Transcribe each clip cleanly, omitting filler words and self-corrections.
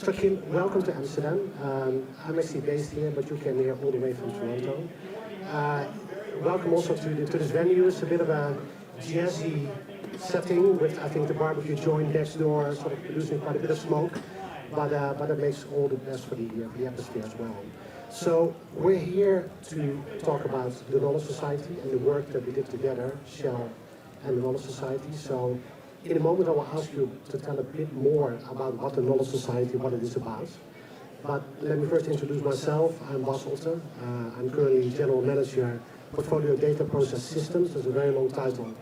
So Kim, welcome to Amsterdam. I'm actually based here, but you came here all the way from Toronto. Uh, Welcome also to this venue. It's a bit of a jazzy setting with, I think, the barbecue joint next door, sort of producing quite a bit of smoke, but it makes all the best for the atmosphere as well. So we're here to talk about the Knowledge Society and the work that we did together, Shell and the Knowledge Society. So in a moment I will ask you to tell a bit more about what the Knowledge Society, what it is about. But let me first introduce myself. I'm Bas Otte. I'm currently General Manager, Portfolio Data Process Systems. That's a very long title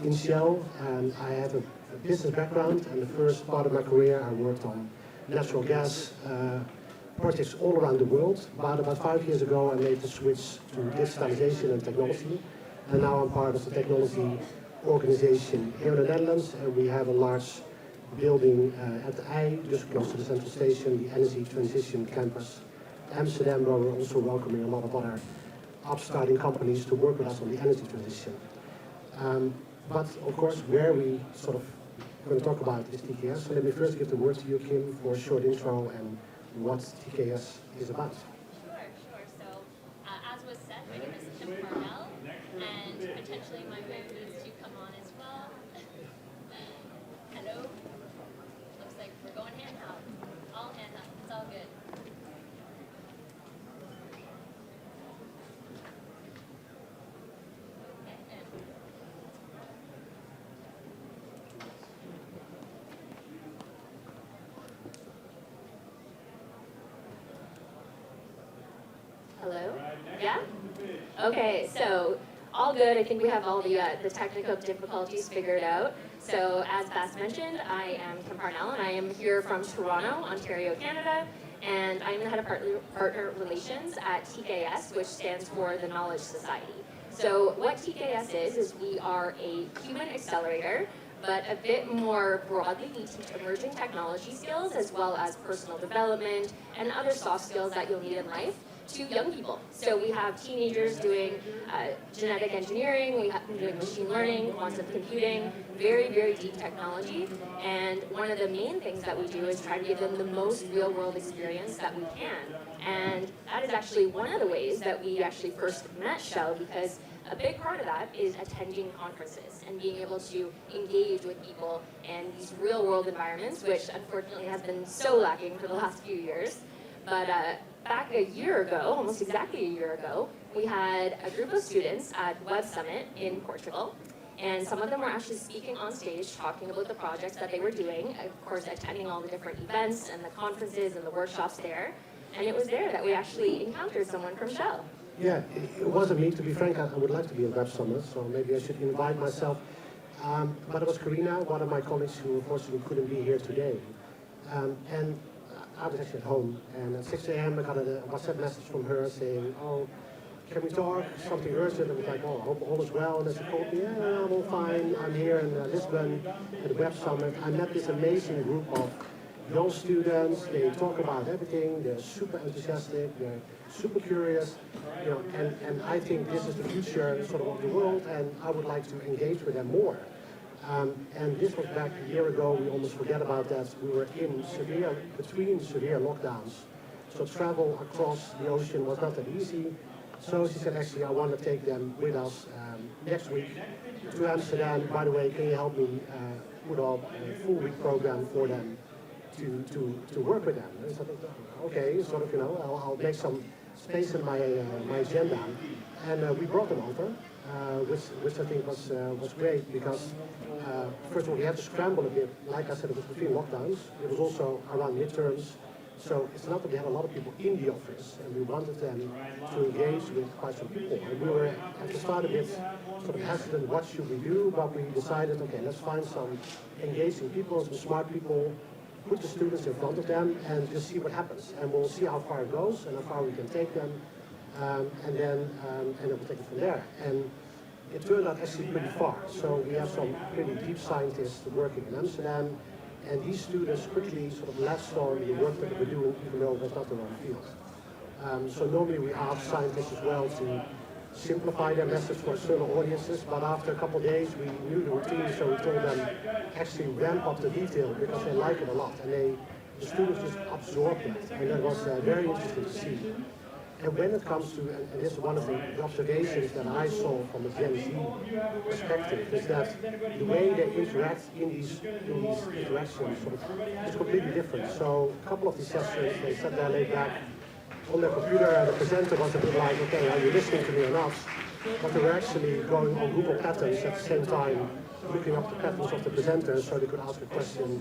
in Shell. And I have a business background, and the first part of my career I worked on natural gas projects all around the world. But about 5 years ago I made the switch to digitalization and technology. And now I'm part of the technology organization here in the Netherlands, and we have a large building at the IJ, just close to the central station, the Energy Transition Campus, Amsterdam, where we're also welcoming a lot of other upstarting companies to work with us on the energy transition. But of course, where we sort of going to talk about is TKS. So let me first give the word to you, Kim, for a short intro and what TKS is about. Sure. So, as was said, my name is Kim Parnell, and potentially my move is to come on as well. Hello. Looks like we're going hand up. All hand up. It's all good. Okay, and hello? Yeah? Okay, so all good. I think we have all the technical difficulties figured out. So as Bas mentioned, I am Kim Parnell, and I am here from Toronto, Ontario, Canada, and I'm the head of partner relations at TKS, which stands for the Knowledge Society. So what TKS is we are a human accelerator, but a bit more broadly, we teach emerging technology skills as well as personal development and other soft skills that you'll need in life to young people. So we have teenagers doing genetic engineering, we have them doing machine learning, quantum computing, very, very deep technology. And one of the main things that we do is try to give them the most real-world experience that we can. And that is actually one of the ways that we actually first met Shell, because a big part of that is attending conferences and being able to engage with people in these real-world environments, which unfortunately has been so lacking for the last few years. But back a year ago, almost exactly a year ago, we had a group of students at Web Summit in Portugal, and some of them were actually speaking on stage, talking about the projects that they were doing, of course attending all the different events and the conferences and the workshops there, and it was there that we actually encountered someone from Shell. Yeah, it wasn't me, to be frank. I would like to be at Web Summit, so maybe I should invite myself. But it was Karina, one of my colleagues, who unfortunately couldn't be here today. And I was actually at home, and at 6 a.m. I got a WhatsApp message from her saying, "Oh, can we talk? Something urgent." I was like, "Oh, I hope all is well." And then she called me, "Yeah, I'm all fine. I'm here in Lisbon at the Web Summit." I met this amazing group of young students. They talk about everything. They're super enthusiastic. They're super curious. You know, and I think this is the future sort of the world, and I would like to engage with them more. And this was back a year ago. We almost forget about that. We were between severe lockdowns. So travel across the ocean was not that easy. So she said, actually, I want to take them with us next week to Amsterdam. By the way, can you help me put up a full week program for them to work with them? And I said, okay, sort of, I'll make some space in my agenda. And we brought them over. Which I think was great, because first of all we had to scramble a bit. Like I said, it was between lockdowns. It was also around midterms, so it's not that we had a lot of people in the office, and we wanted them to engage with quite some people. And we were at the start a bit sort of hesitant, what should we do? But we decided, okay, let's find some engaging people, some smart people, put the students in front of them, and just see what happens. And we'll see how far it goes and how far we can take them. And then we'll take it from there. And it turned out actually pretty far. So we have some pretty deep scientists working in Amsterdam, and these students quickly sort of latched on the work that we're doing, even though it was not their own field. So normally we ask scientists as well to simplify their message for external audiences, but after a couple of days we knew the routine, so we told them actually ramp up the detail, because they like it a lot, and the students just absorbed that, and that was very interesting to see. And when it comes to, and this is one of the observations that I saw from a Gen Z perspective, is that the way they interact in these interactions sort of is completely different. So a couple of these sessions, they sat there laid back on their computer, and the presenter was a bit like, okay, are you listening to me or not? But they were actually going on Google Patterns at the same time, looking up the patterns of the presenters so they could ask a question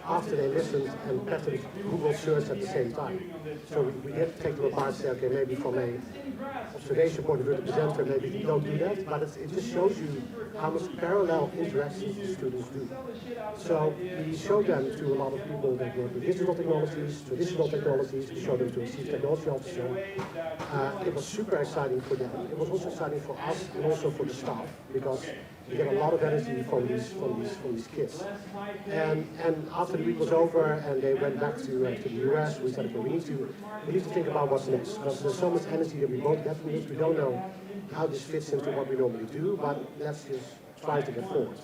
after they listened and patterned Google search at the same time. So we did take them apart and say, okay, maybe from a observation point of view, the presenter, maybe they don't do that, but it just shows you how much parallel interactions the students do. So we showed them to a lot of people that work with digital technologies, traditional technologies. We showed them to a chief technology officer. It was super exciting for them. It was also exciting for us and also for the staff, because you get a lot of energy from these kids. And after the week was over and they went back to the US, we said, okay, we need to think about what's next, because there's so much energy that we both get from this. We don't know how this fits into what we normally do, but let's just try to get forward.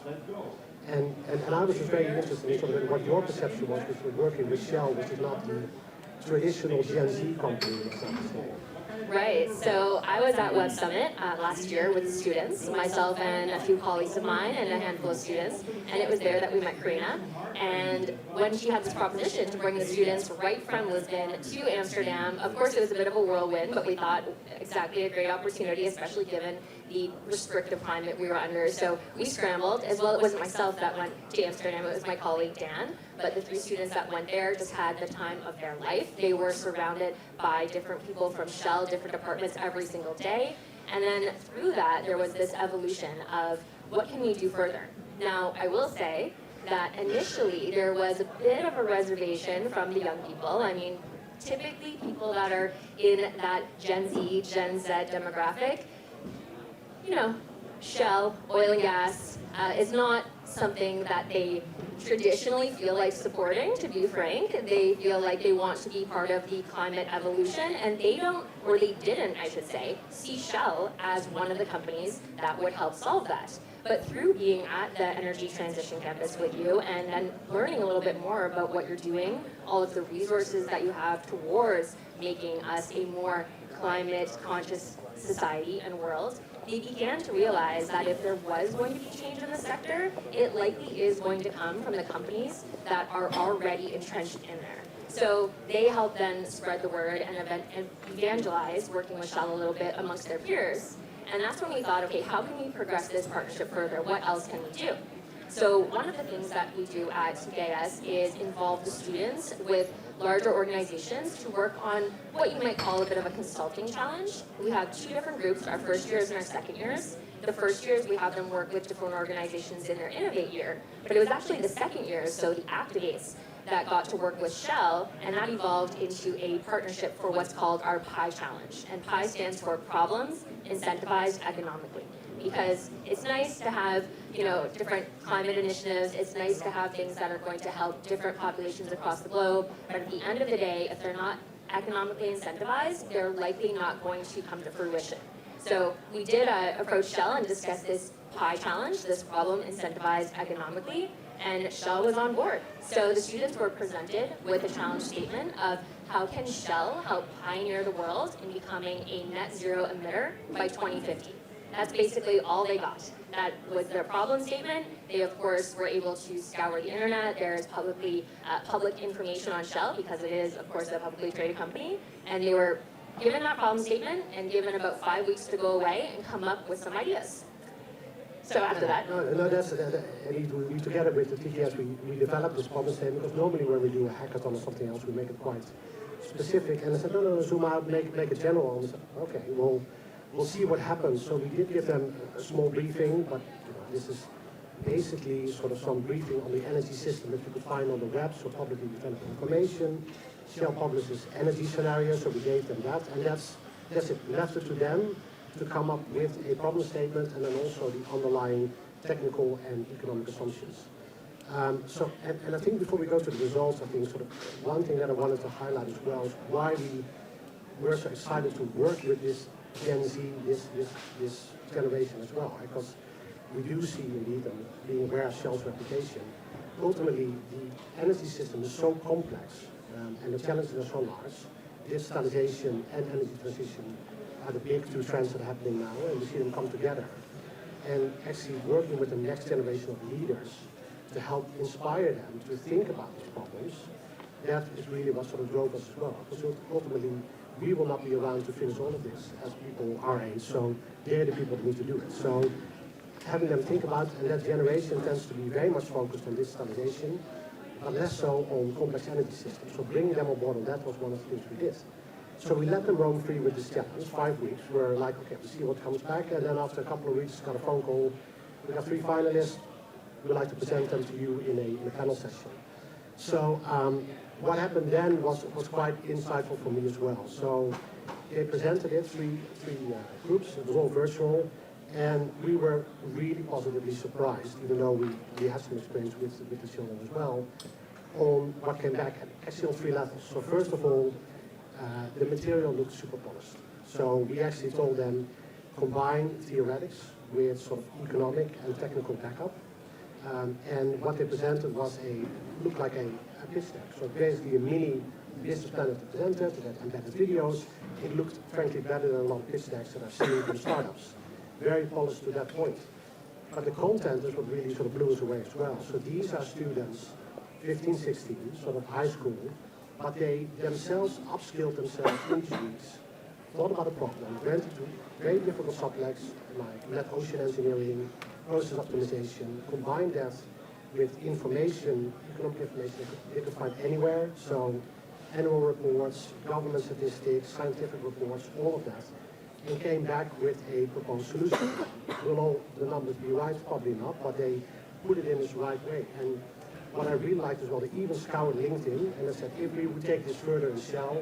And I was just very interested in sort of what your perception was, because we're working with Shell, which is not the traditional Gen Z company, as I would say. Right, so I was at Web Summit last year with students, myself and a few colleagues of mine and a handful of students, and it was there that we met Karina. And when she had this proposition to bring the students right from Lisbon to Amsterdam, of course it was a bit of a whirlwind, but we thought exactly a great opportunity, especially given the restrictive climate we were under. So we scrambled, as well. It wasn't myself that went to Amsterdam, it was my colleague Dan. But the 3 students that went there just had the time of their life. They were surrounded by different people from Shell, different departments every single day. And then through that, there was this evolution of what can we do further? Now, I will say that initially there was a bit of a reservation from the young people. I mean, typically people that are in that Gen Z, Gen Z demographic, you know, Shell, oil and gas is not something that they traditionally feel like supporting, to be frank. They feel like they want to be part of the climate evolution, and they don't, or they didn't, I should say, see Shell as one of the companies that would help solve that. But through being at the Energy Transition Campus with you and then learning a little bit more about what you're doing, all of the resources that you have towards making us a more climate conscious society and world, they began to realize that if there was going to be change in the sector, it likely is going to come from the companies that are already entrenched in there. So they help then spread the word and evangelize, working with Shell a little bit amongst their peers. And that's when we thought, okay, how can we progress this partnership further? What else can we do? So one of the things that we do at TKS is involve the students with larger organizations to work on what you might call a bit of a consulting challenge. We have 2 different groups, our first years and our second years. The first years we have them work with different organizations in their Innovate year, but it was actually the second year, so the Activates, that got to work with Shell, and that evolved into a partnership for what's called our PI Challenge. And PI stands for Problems Incentivized Economically. Because it's nice to have, you know, different climate initiatives, it's nice to have things that are going to help different populations across the globe, but at the end of the day, if they're not economically incentivized, they're likely not going to come to fruition. So we did approach Shell and discuss this PI challenge, this problem incentivized economically, and Shell was on board. So the students were presented with a challenge statement of how can Shell help pioneer the world in becoming a net zero emitter by 2050. That's basically all they got. That was their problem statement. They, of course, were able to scour the internet. There's public information on Shell because it is, of course, a publicly traded company. And they were given that problem statement and given about 5 weeks to go away and come up with some ideas. So after that... No, that's, we together with the TKS, we developed this problem statement, because normally when we do a hackathon or something else, we make it quite specific. And I said, no, zoom out, make it general. And we said, okay, well, we'll see what happens. So we did give them a small briefing, but this is basically sort of some briefing on the energy system that you could find on the web, so publicly available information. Shell publishes energy scenarios, so we gave them that, and that's it. We left it to them to come up with a problem statement and then also the underlying technical and economic assumptions. And I think before we go to the results, I think sort of one thing that I wanted to highlight as well is why we were so excited to work with this Gen Z, this generation as well, because we do see indeed, being aware of Shell's reputation, ultimately the energy system is so complex and the challenges are so large. Digitalization and energy transition are the big two trends that are happening now, and we see them come together. And actually working with the next generation of leaders to help inspire them to think about these problems, that is really what sort of drove us as well. Because ultimately, we will not be around to finish all of this as people our age, so they're the people that need to do it. So having them think about, and that generation tends to be very much focused on digitalization, but less so on complex energy systems. So bringing them on board on that was one of the things we did. So we let them roam free with this challenge, 5 weeks. We're like, okay, we'll see what comes back, and then after a couple of weeks, got a phone call. We got 3 finalists. We'd like to present them to you in a panel session. So what happened then was quite insightful for me as well. So they presented it, three groups. It was all virtual, and we were really positively surprised, even though we had some experience with the children as well, on what came back, actually on 3 levels. So first of all, the material looked super polished. So we actually told them, combine theoretics with sort of economic and technical backup. And what they presented looked like a pitch deck. So basically a mini business plan that they presented, that embedded videos. It looked frankly better than a lot of pitch decks that I've seen from startups. Very polished to that point. But the content is what really sort of blew us away as well. So these are students, 15, 16, sort of high school, but they themselves upskilled themselves in 2 weeks, thought about a problem, went into very difficult subjects like net ocean engineering, process optimization, combined that with information, economic information they could find anywhere. So annual reports, government statistics, scientific reports, all of that, and came back with a proposed solution. Will all the numbers be right? Probably not, but they put it in this right way. And what I really liked as well, they even scoured LinkedIn and they said, if we would take this further in Shell,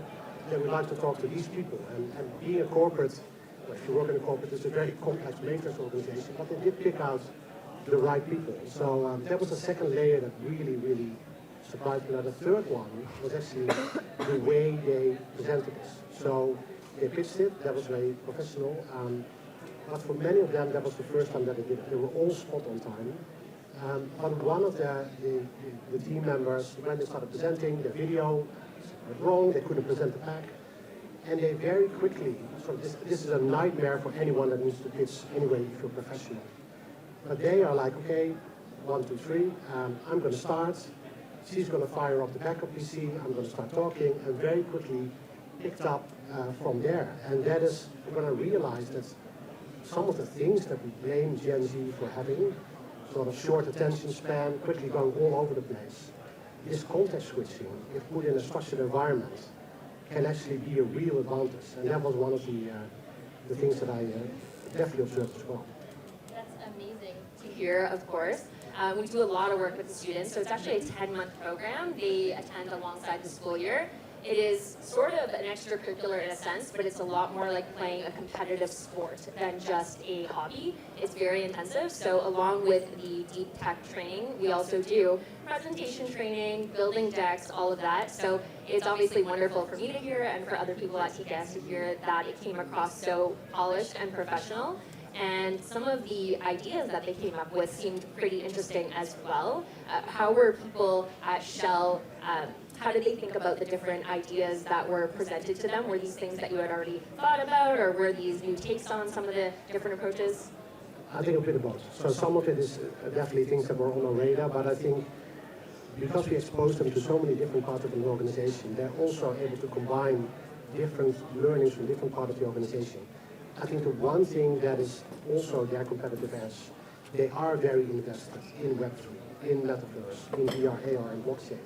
then we'd like to talk to these people. And being a corporate, well, if you work in a corporate, it's a very complex matrix organization, but they did pick out the right people. So that was the second layer that really, really surprised me. Now the third one was actually the way they presented this. So they pitched it, that was very professional. But for many of them, that was the first time that they did it. They were all spot on time. But one of the team members, when they started presenting, the video went wrong, they couldn't present the pack. And they very quickly, so this is a nightmare for anyone that needs to pitch anyway if you're professional. But they are like, okay, 1, 2, 3, I'm going to start. She's going to fire up the backup PC, I'm going to start talking, and very quickly picked up from there. And that is, we're going to realize that some of the things that we blame Gen Z for having, sort of short attention span, quickly going all over the place, this context switching, if put in a structured environment, can actually be a real advantage. And that was one of the things that I definitely observed as well. That's amazing to hear, of course. We do a lot of work with the students, so it's actually a 10-month program. They attend alongside the school year. It is sort of an extracurricular in a sense, but it's a lot more like playing a competitive sport than just a hobby. It's very intensive, so along with the deep tech training, we also do presentation training, building decks, all of that. So it's obviously wonderful for me to hear and for other people at TKS to hear that it came across so polished and professional. And some of the ideas that they came up with seemed pretty interesting as well. How were people at Shell, how did they think about the different ideas that were presented to them? Were these things that you had already thought about, or were these new takes on some of the different approaches? I think a bit of both. So some of it is definitely things that were on our radar, but I think because we expose them to so many different parts of an organization, they're also able to combine different learnings from different parts of the organization. I think the one thing that is also their competitive edge, they are very invested in Web3, in metaverse, in VR, AR, and blockchain,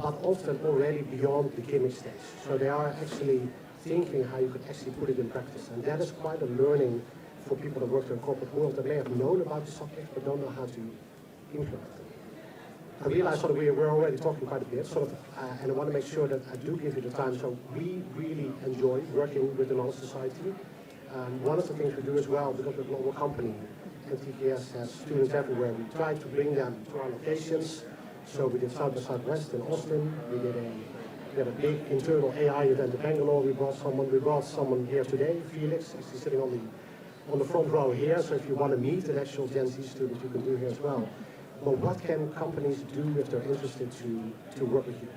but often already beyond the gimmick stage. So they are actually thinking how you could actually put it in practice. And that is quite a learning for people that work in the corporate world that may have known about the subject but don't know how to implement them. I realize sort of we're already talking quite a bit, and I want to make sure that I do give you the time. So we really enjoy working with the Knowledge Society. One of the things we do as well, because we're a global company, and TKS has students everywhere, we try to bring them to our locations. So we did South by Southwest in Austin. We had a big internal AI event in Bangalore. We brought someone here today, Felix, actually sitting on the front row here. So if you want to meet an actual Gen Z student, you can do here as well. but what can companies do if they're interested to work with you?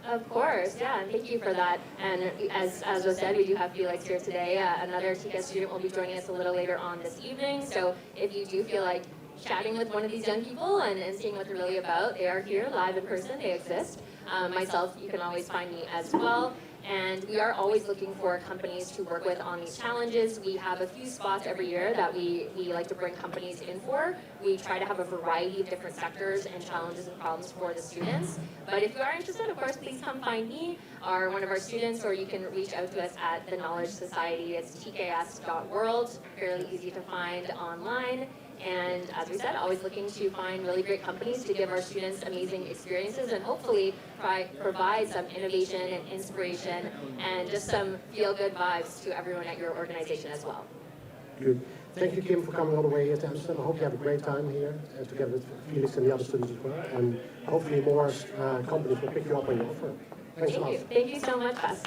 Of course, yeah, and thank you for that. And as was said, we do have Felix here today. Another TCAS student will be joining us a little later on this evening. So if you do feel like chatting with one of these young people and seeing what they're really about, they are here live in person, they exist. Myself, you can always find me as well. And we are always looking for companies to work with on these challenges. We have a few spots every year that we like to bring companies in for. We try to have a variety of different sectors and challenges and problems for the students. But if you are interested, of course, please come find me or one of our students, or you can reach out to us at the Knowledge Society. It's tks.world, fairly easy to find online. And as we said, always looking to find really great companies to give our students amazing experiences and hopefully provide some innovation and inspiration and just some feel-good vibes to everyone at your organization as well. Good. Thank you, Kim, for coming all the way here to Amsterdam. I hope you have a great time here together with Felix and the other students as well. And hopefully more companies will pick you up on your offer. Thanks a lot. Thank you so much, Bess.